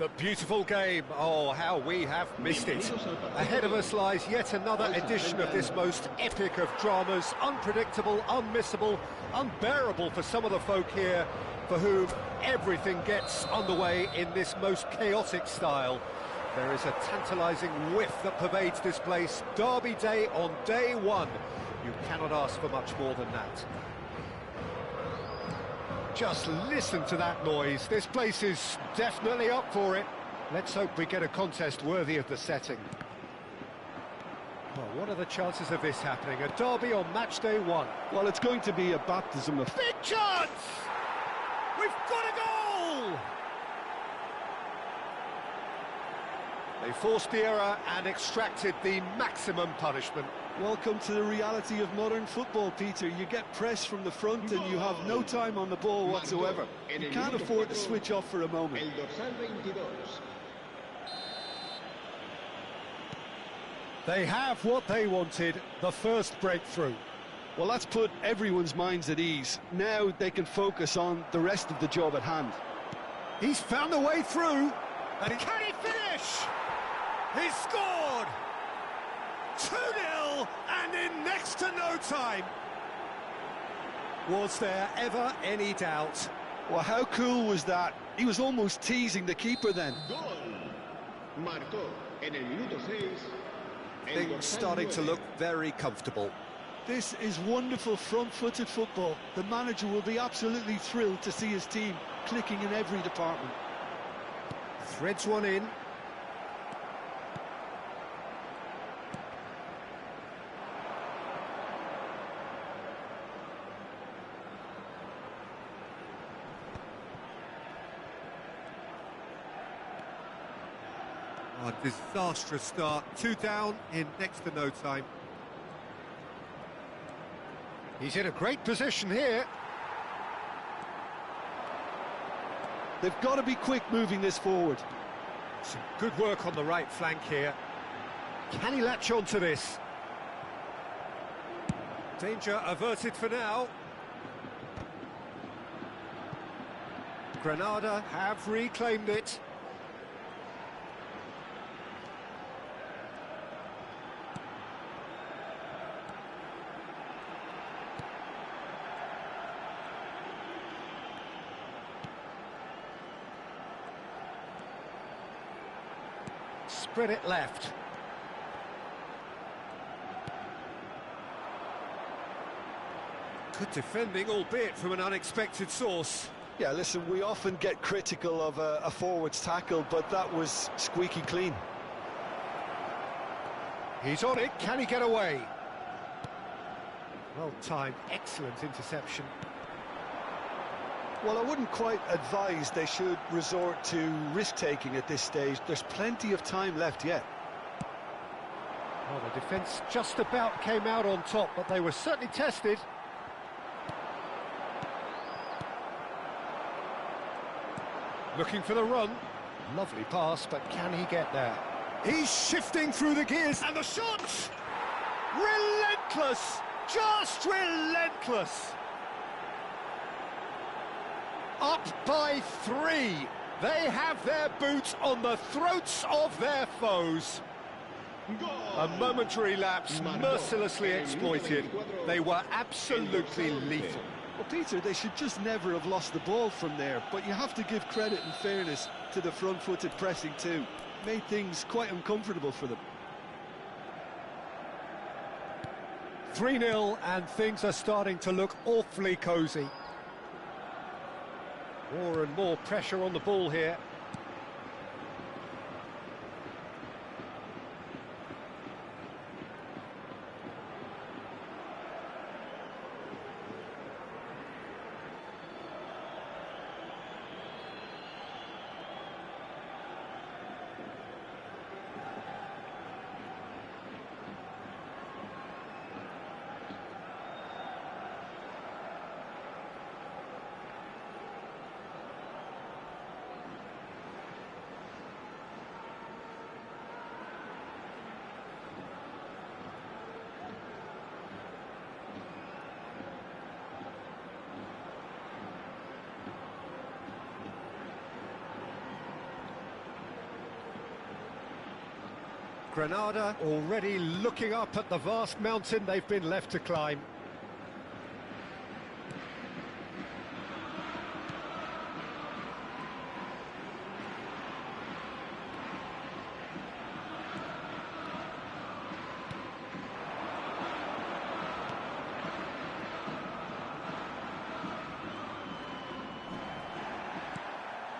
The beautiful game. Oh, how we have missed it. Ahead of us lies yet another edition of this most epic of dramas. Unpredictable, unmissable, unbearable for some of the folk here, for whom everything gets underway in this most chaotic style. There is a tantalising whiff that pervades this place. Derby day on day one. You cannot ask for much more than that. Just listen to that noise. This place is definitely up for it. Let's hope we get a contest worthy of the setting. Well, what are the chances of this happening? A derby on match day one. Well, it's going to be a baptism of... Big chance! We've got a goal! They forced the error and extracted the maximum punishment. Welcome to the reality of modern football, Peter. You get pressed from the front and you have no time on the ball whatsoever. You can't afford to switch off for a moment. They have what they wanted, the first breakthrough. Well, that's put everyone's minds at ease. Now they can focus on the rest of the job at hand. He's found a way through. And can he finish? He's scored! 2-0 and in next to no time. Was there ever any doubt? Well, how cool was that? He was almost teasing the keeper then. Things starting to look very comfortable. This is wonderful front-footed football. The manager will be absolutely thrilled to see his team clicking in every department. Threads one in. A disastrous start. 2 down in next to no time. He's in a great position here. They've got to be quick moving this forward. Some good work on the right flank here. Can he latch on to this? Danger averted for now. Granada have reclaimed it. Spread it left. Good defending, albeit from an unexpected source. Yeah, listen, we often get critical of a forward's tackle, but that was squeaky clean. He's on it, can he get away? Well timed, excellent interception. Well, I wouldn't quite advise they should resort to risk-taking at this stage. There's plenty of time left yet. Well, the defence just about came out on top, but they were certainly tested. Looking for the run. Lovely pass, but can he get there? He's shifting through the gears, and the shot! Relentless! Just relentless! Up by 3. They have their boots on the throats of their foes. A momentary lapse, mercilessly exploited. They were absolutely lethal. Well, Peter, they should just never have lost the ball from there, but you have to give credit and fairness to the front-footed pressing too. Made things quite uncomfortable for them. 3-0 and things are starting to look awfully cosy. More and more pressure on the ball here. Granada already looking up at the vast mountain they've been left to climb.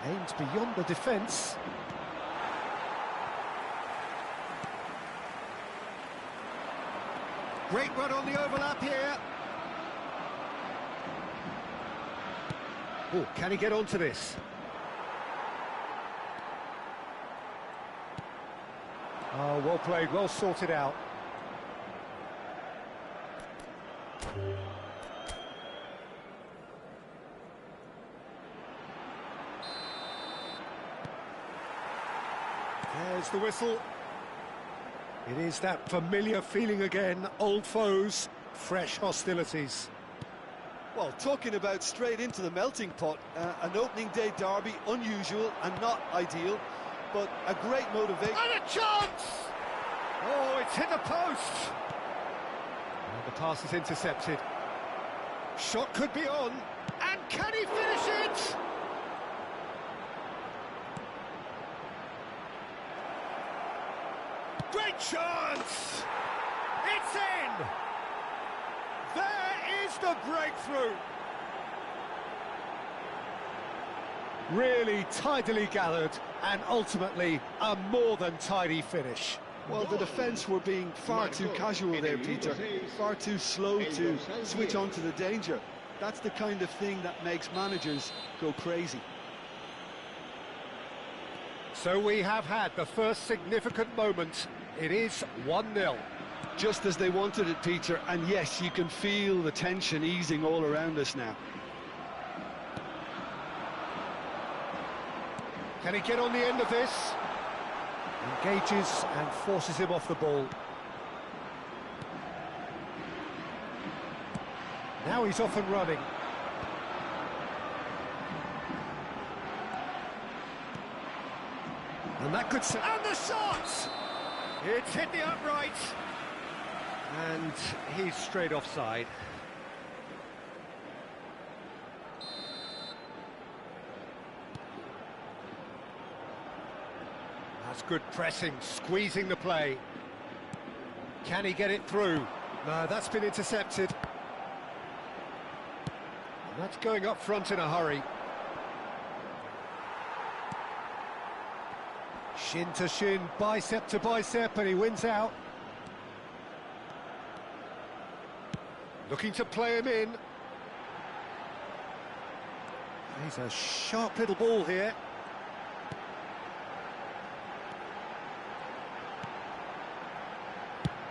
Aims beyond the defence. Great run on the overlap here. Oh, can he get onto this? Oh, well played, well sorted out. There's the whistle. It is that familiar feeling again, old foes, fresh hostilities. Well, talking about straight into the melting pot, an opening day derby, unusual and not ideal, but a great motivation. And a chance! Oh, it's hit the post! And the pass is intercepted. Shot could be on, and can he finish it? Great chance! It's in! There is the breakthrough! Really tidily gathered, and ultimately a more than tidy finish. Well, the defence were being far too casual there, Peter. Far too slow to switch on to the danger. That's the kind of thing that makes managers go crazy. So we have had the first significant moment. It is 1-0. Just as they wanted it, Peter, and yes, you can feel the tension easing all around us now. Can he get on the end of this? Engages and forces him off the ball. Now he's off and running. And that could... And the shot! It's hit the upright. And he's straight offside. That's good pressing, squeezing the play. Can he get it through? No, that's been intercepted. And that's going up front in a hurry. Shin to shin, bicep to bicep, and he wins out. Looking to play him in. He's a sharp little ball here.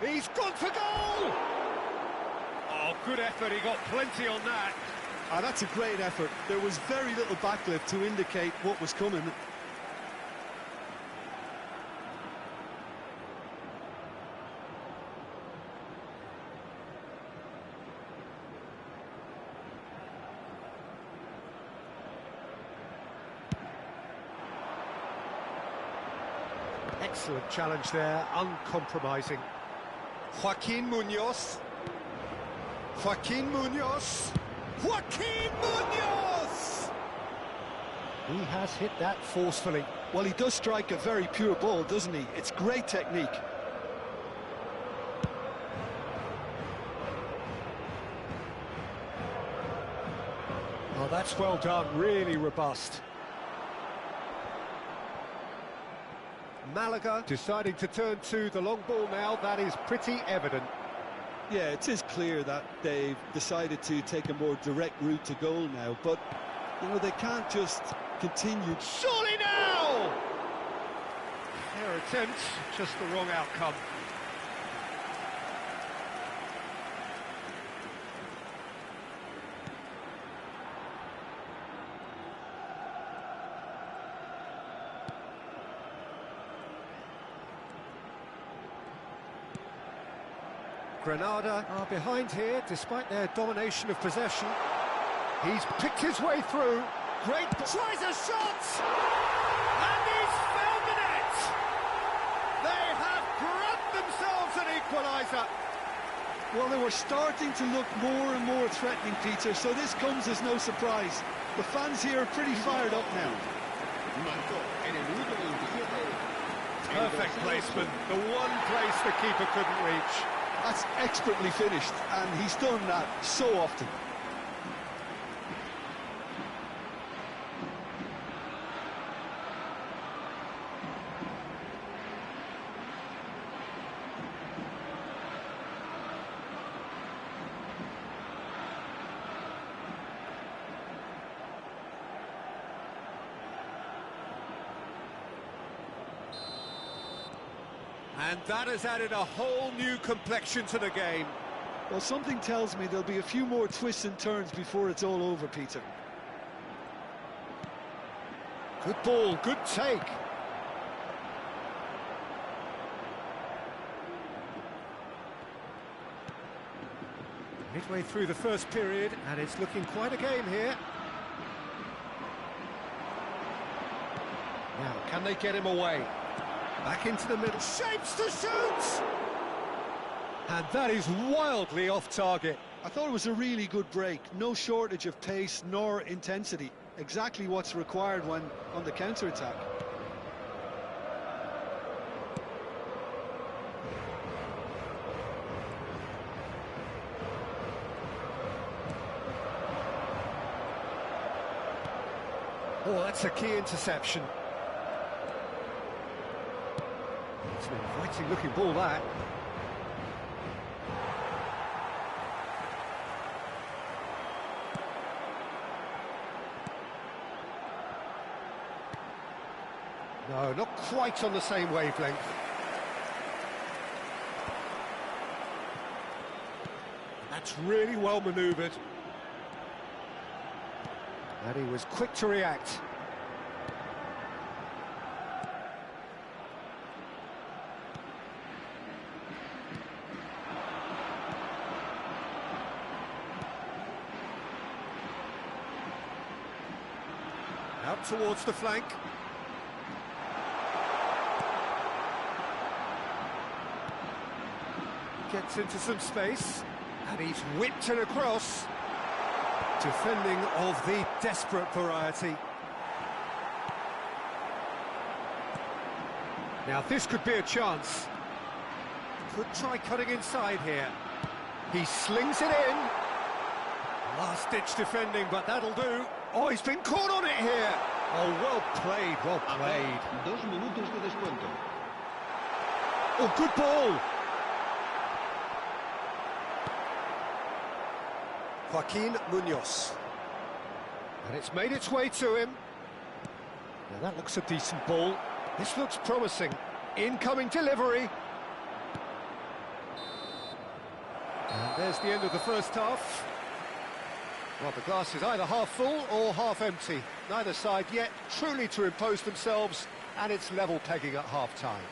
He's gone for goal! Oh, good effort, he got plenty on that. Ah, that's a great effort. There was very little backlift to indicate what was coming. Excellent challenge there, uncompromising. Joaquin Munoz. Joaquin Munoz. Joaquin Munoz! He has hit that forcefully. Well, he does strike a very pure ball, doesn't he? It's great technique. Oh, that's well done, really robust. Malaga deciding to turn to the long ball now, that is pretty evident. Yeah, it is clear that they've decided to take a more direct route to goal now, but, you know, they can't just continue. Surely now! Their attempt, just the wrong outcome. Granada are behind here, despite their domination of possession. He's picked his way through. Great... Tries a shot! And he's found the net! They have equaliser. Well, they were starting to look more and more threatening, Peter, so this comes as no surprise. The fans here are pretty fired up now. Perfect placement, the one place the keeper couldn't reach. That's expertly finished, and he's done that so often. And that has added a whole new complexion to the game. Well, something tells me there'll be a few more twists and turns before it's all over, Peter. Good ball, good take. Midway through the first period, and it's looking quite a game here. Now, can they get him away? Back into the middle, shapes to shoot! And that is wildly off target. I thought it was a really good break. No shortage of pace nor intensity. Exactly what's required when on the counter-attack. Oh, that's a key interception. It's an inviting looking ball, that. No, not quite on the same wavelength. That's really well manoeuvred. And he was quick to react. Out towards the flank. Gets into some space, and he's whipped it across. Defending of the desperate variety. Now this could be a chance. Could try cutting inside here. He slings it in. Last-ditch defending, but that'll do. Oh, he's been caught on it here. Oh, well played, well played. 2 minutos de descuento. Oh, good ball. Joaquin Munoz. And it's made its way to him. Now that looks a decent ball. This looks promising. Incoming delivery. And there's the end of the first half. Well, the glass is either half full or half empty. Neither side yet truly to impose themselves, and it's level pegging at half-time.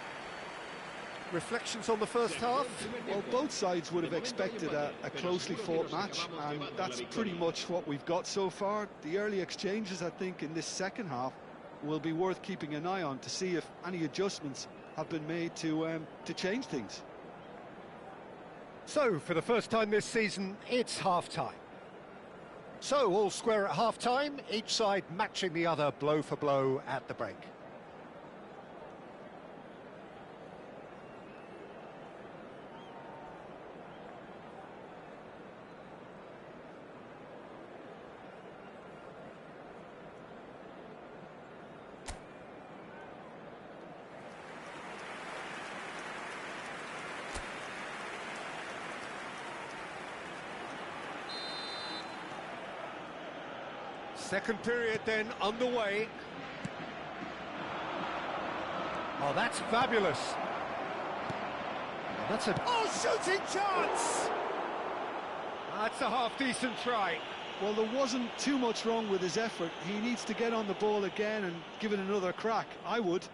Reflections on the first half? Well, both sides would have expected a closely fought match, and that's pretty much what we've got so far. The early exchanges, I think, in this second half will be worth keeping an eye on to see if any adjustments have been made to change things. So, for the first time this season, it's half-time. So, all square at half-time, each side matching the other blow for blow at the break. Second period then underway. Oh, that's fabulous. That's a shooting chance. That's a half-decent try. Well, there wasn't too much wrong with his effort. He needs to get on the ball again and give it another crack. I would.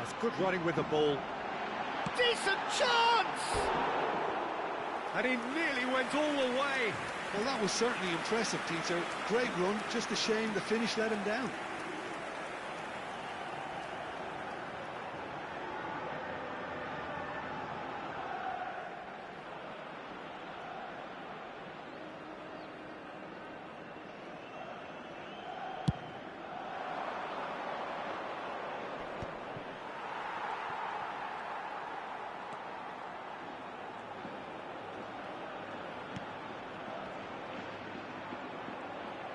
That's good running with the ball. Decent chance! And he nearly went all the way. Well, that was certainly impressive, Peter. Great run, just a shame the finish let him down.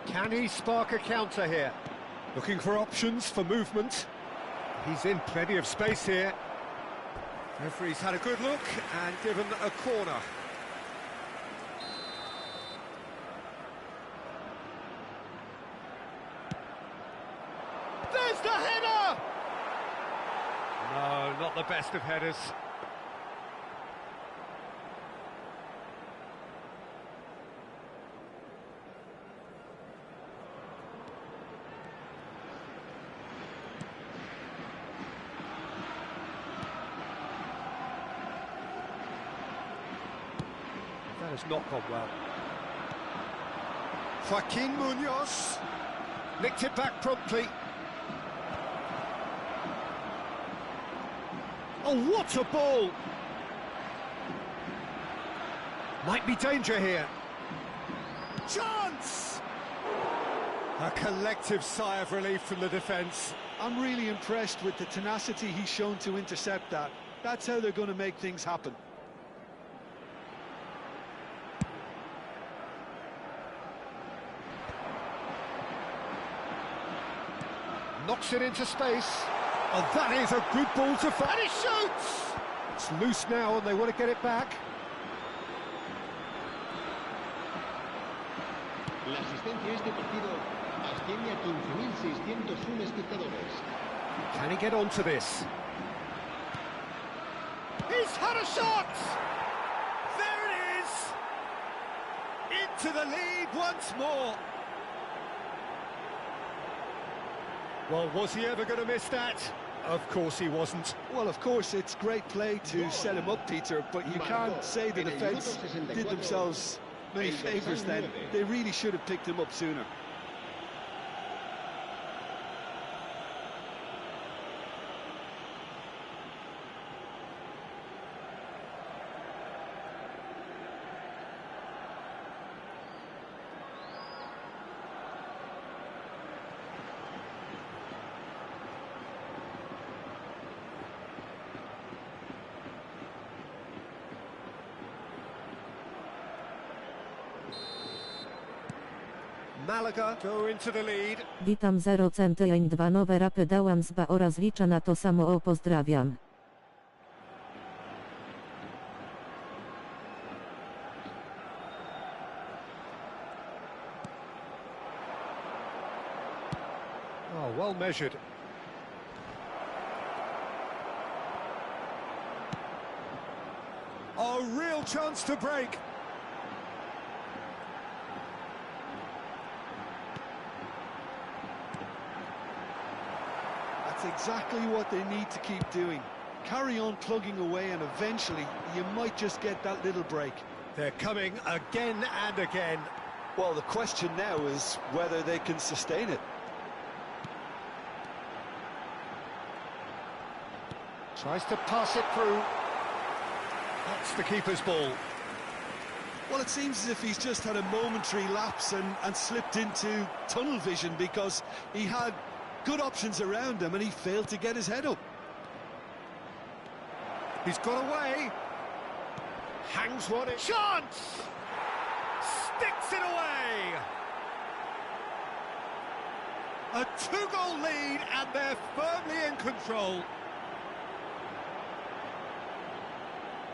Can he spark a counter here? Looking for options for movement. He's in plenty of space here. Referee's had a good look and given a corner. There's the header! No, not the best of headers. That has not gone well. Joaquin Munoz nicked it back promptly. Oh, what a ball! Might be danger here. Chance! A collective sigh of relief from the defence. I'm really impressed with the tenacity he's shown to intercept that. That's how they're going to make things happen. Knocks it into space. Oh, that is a good ball to find. And he shoots! It's loose now and they want to get it back. La asistencia a este partido asciende a 15.601 espectadores. Can he get onto this? He's had a shot! There it is! Into the lead once more. Well, was he ever going to miss that? Of course he wasn't. Well, of course, it's great play to set him up, Peter, but you can't say the defence did themselves many favours then. They really should have picked him up sooner. Malaga go into the lead. Witam 0 centyń 2 nowe rapy dałam zba oraz liczę na to samo. O, pozdrawiam. Oh, well measured. Oh, real chance to break. That's exactly what they need to keep doing. Carry on plugging away and eventually you might just get that little break. They're coming again and again. Well, the question now is whether they can sustain it. Tries to pass it through. That's the keeper's ball. Well, it seems as if he's just had a momentary lapse and slipped into tunnel vision because he had good options around him and he failed to get his head up. He's got away. Hangs one in. Chance! Sticks it away! A two-goal lead and they're firmly in control.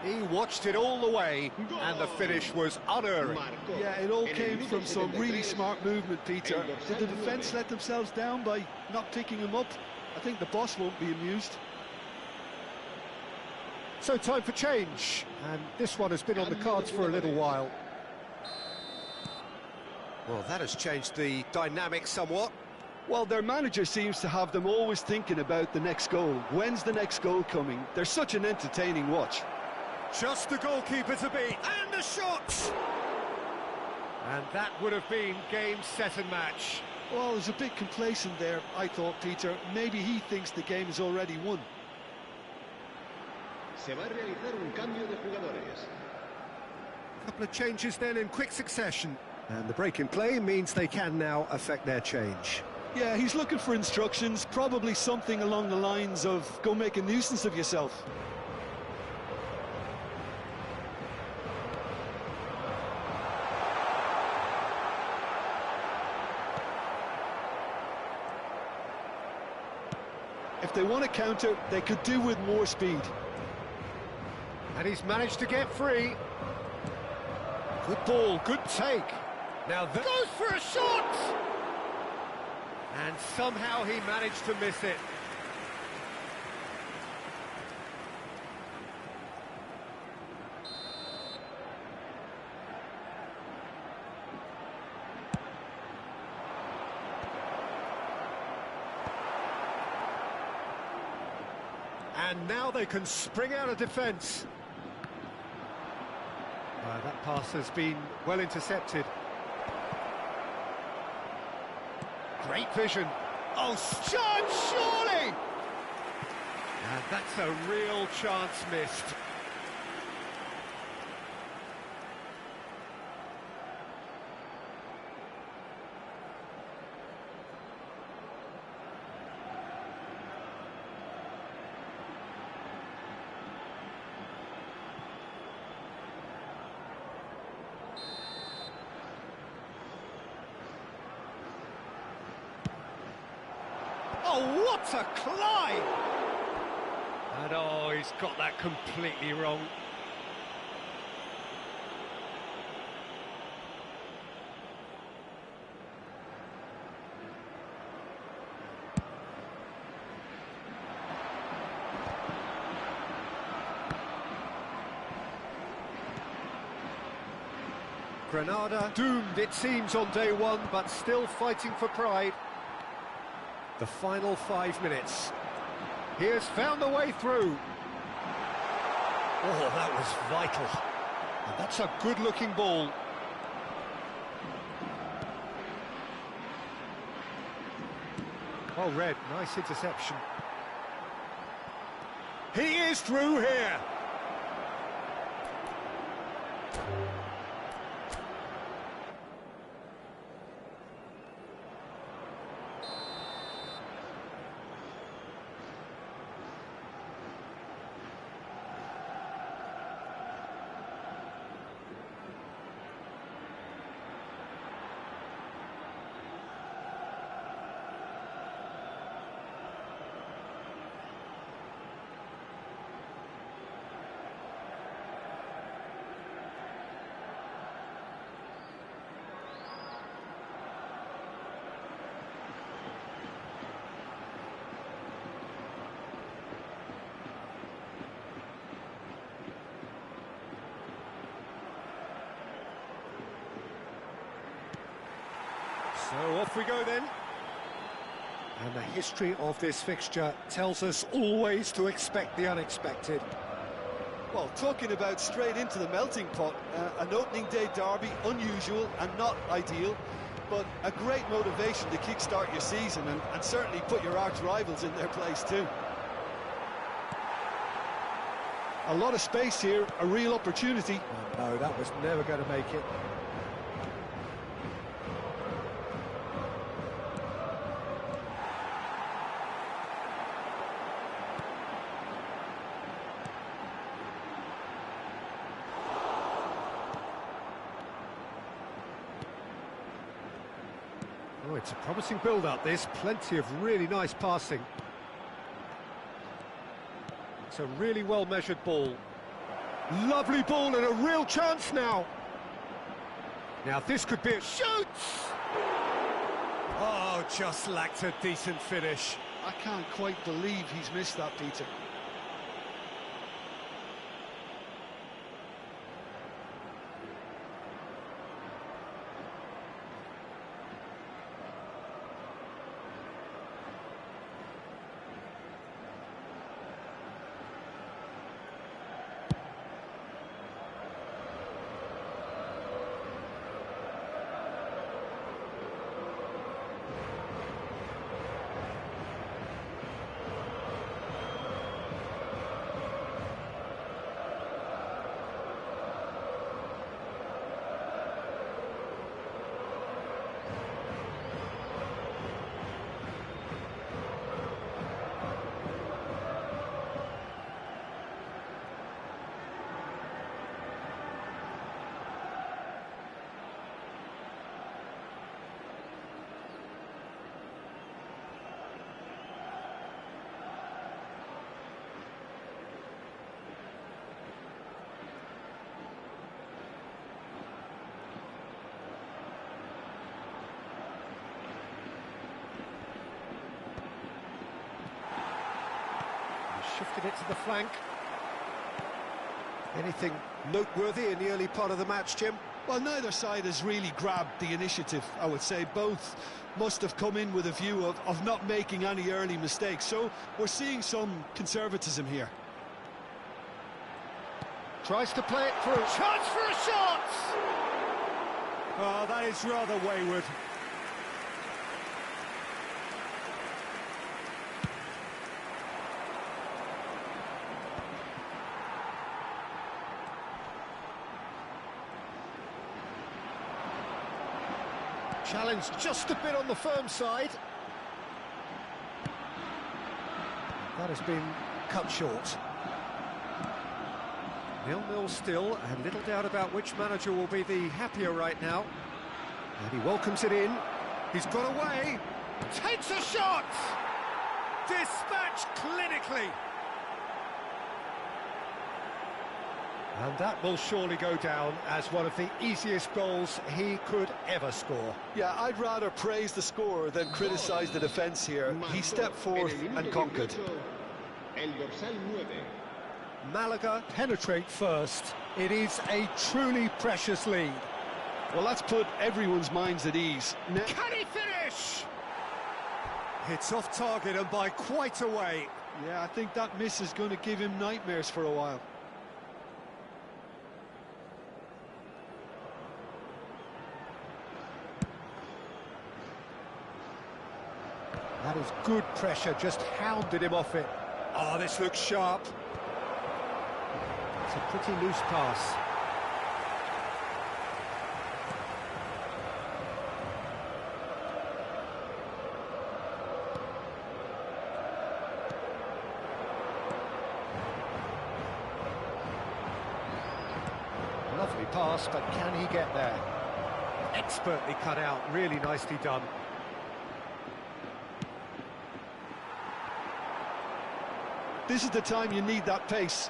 He watched it all the way, and the finish was unerring. Yeah, it all came from some really smart movement, Peter. Did the defence let themselves down by not picking him up? I think the boss won't be amused. So time for change, and this one has been on the cards for a little while. Well, that has changed the dynamic somewhat. Well, their manager seems to have them always thinking about the next goal. When's the next goal coming? They're such an entertaining watch. Just the goalkeeper to beat, and the shot! And that would have been game, set and match. Well, there's a bit complacent there, I thought, Peter. Maybe he thinks the game is already won. Se va a realizar un cambio de jugadores. A couple of changes then in quick succession. And the break in play means they can now affect their change. Yeah, he's looking for instructions, probably something along the lines of, go make a nuisance of yourself. If they want to counter, they could do with more speed. And he's managed to get free. Good ball, good take. Now that goes for a shot! And somehow he managed to miss it. And now they can spring out of defence. That pass has been well intercepted. Great vision. Oh, chance, surely! And that's a real chance missed. Oh, what a climb! And oh, he's got that completely wrong. Granada doomed, it seems, on day one, but still fighting for pride. The final 5 minutes. He has found the way through. Oh, that was vital. And that's a good-looking ball. Oh, Red, nice interception. He is through here. So off we go then. And the history of this fixture tells us always to expect the unexpected. Well, talking about straight into the melting pot, an opening day derby, unusual and not ideal, but a great motivation to kickstart your season and certainly put your arch rivals in their place too. A lot of space here, a real opportunity. Oh, no, that was never going to make it. Oh, it's a promising build-up, this. Plenty of really nice passing. It's a really well-measured ball. Lovely ball and a real chance now. Now, this could be a shoot! Oh, just lacked a decent finish. I can't quite believe he's missed that, Peter. Shifted it to the flank. Anything noteworthy in the early part of the match, Jim? Well, neither side has really grabbed the initiative, I would say. Both must have come in with a view of not making any early mistakes. So we're seeing some conservatism here. Tries to play it through. Chance for a shot! Oh, that is rather wayward. Challenge just a bit on the firm side. That has been cut short. 0-0 still, and little doubt about which manager will be the happier right now. And he welcomes it in. He's got away. Takes a shot! Dispatched clinically. And that will surely go down as one of the easiest goals he could ever score. Yeah, I'd rather praise the scorer than criticise the defence here. He stepped forth and conquered. El dorsal 9. Malaga penetrate first. It is a truly precious lead. Well, that's put everyone's minds at ease. Can he finish? It's off target and by quite a way. Yeah, I think that miss is going to give him nightmares for a while. That is good pressure, just hounded him off it. Oh, this looks sharp. It's a pretty loose pass. Lovely pass, but can he get there? Expertly cut out, really nicely done. This is the time you need that pace.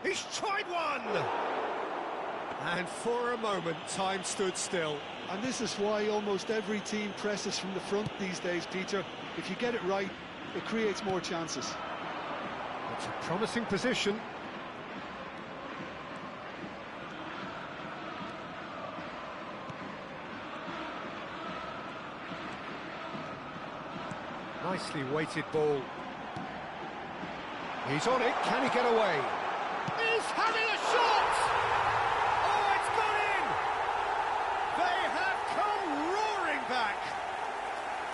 He's tried one! And for a moment, time stood still. And this is why almost every team presses from the front these days, Peter. If you get it right, it creates more chances. It's a promising position. Nicely weighted ball. He's on it, can he get away? He's having a shot! Oh, it's gone in! They have come roaring back!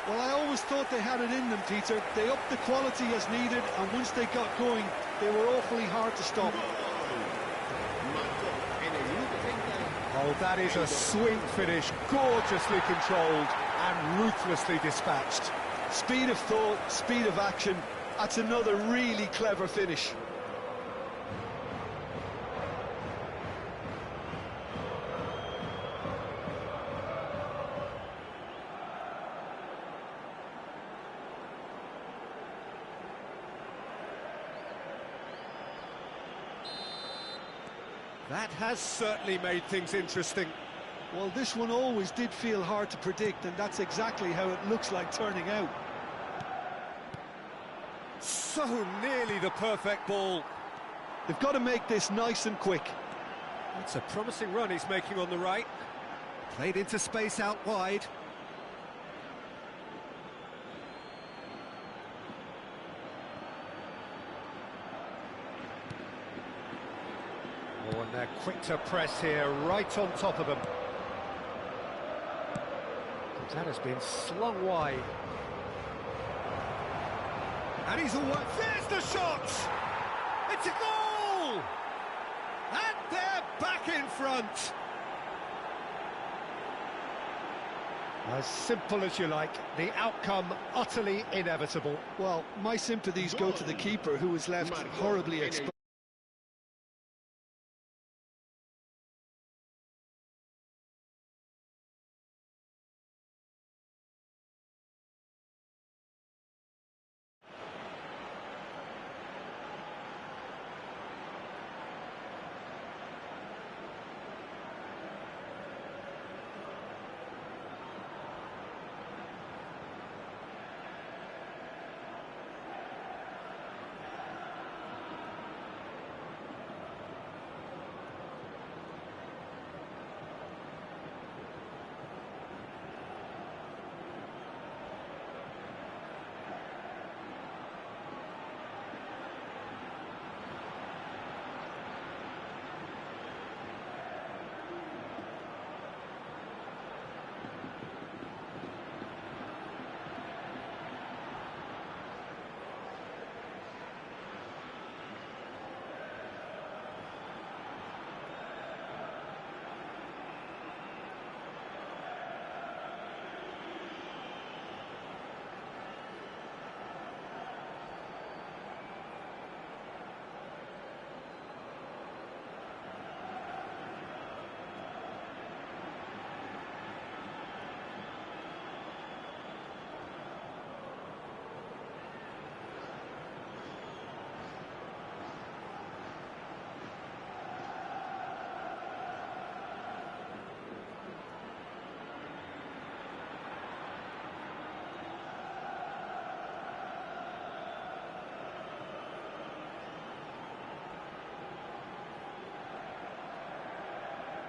Well, I always thought they had it in them, Peter. They upped the quality as needed, and once they got going, they were awfully hard to stop. Oh, that is a sweet finish, gorgeously controlled and ruthlessly dispatched. Speed of thought, speed of action. That's another really clever finish. That has certainly made things interesting. Well, this one always did feel hard to predict, and that's exactly how it looks like turning out. So nearly the perfect ball. They've got to make this nice and quick. It's a promising run he's making on the right. Played into space out wide. Oh, and they're quick to press here, right on top of them. That has been slung wide. And he's away. There's the shot! It's a goal! And they're back in front. As simple as you like, the outcome utterly inevitable. Well, my sympathies go to the keeper, who was left horribly exposed.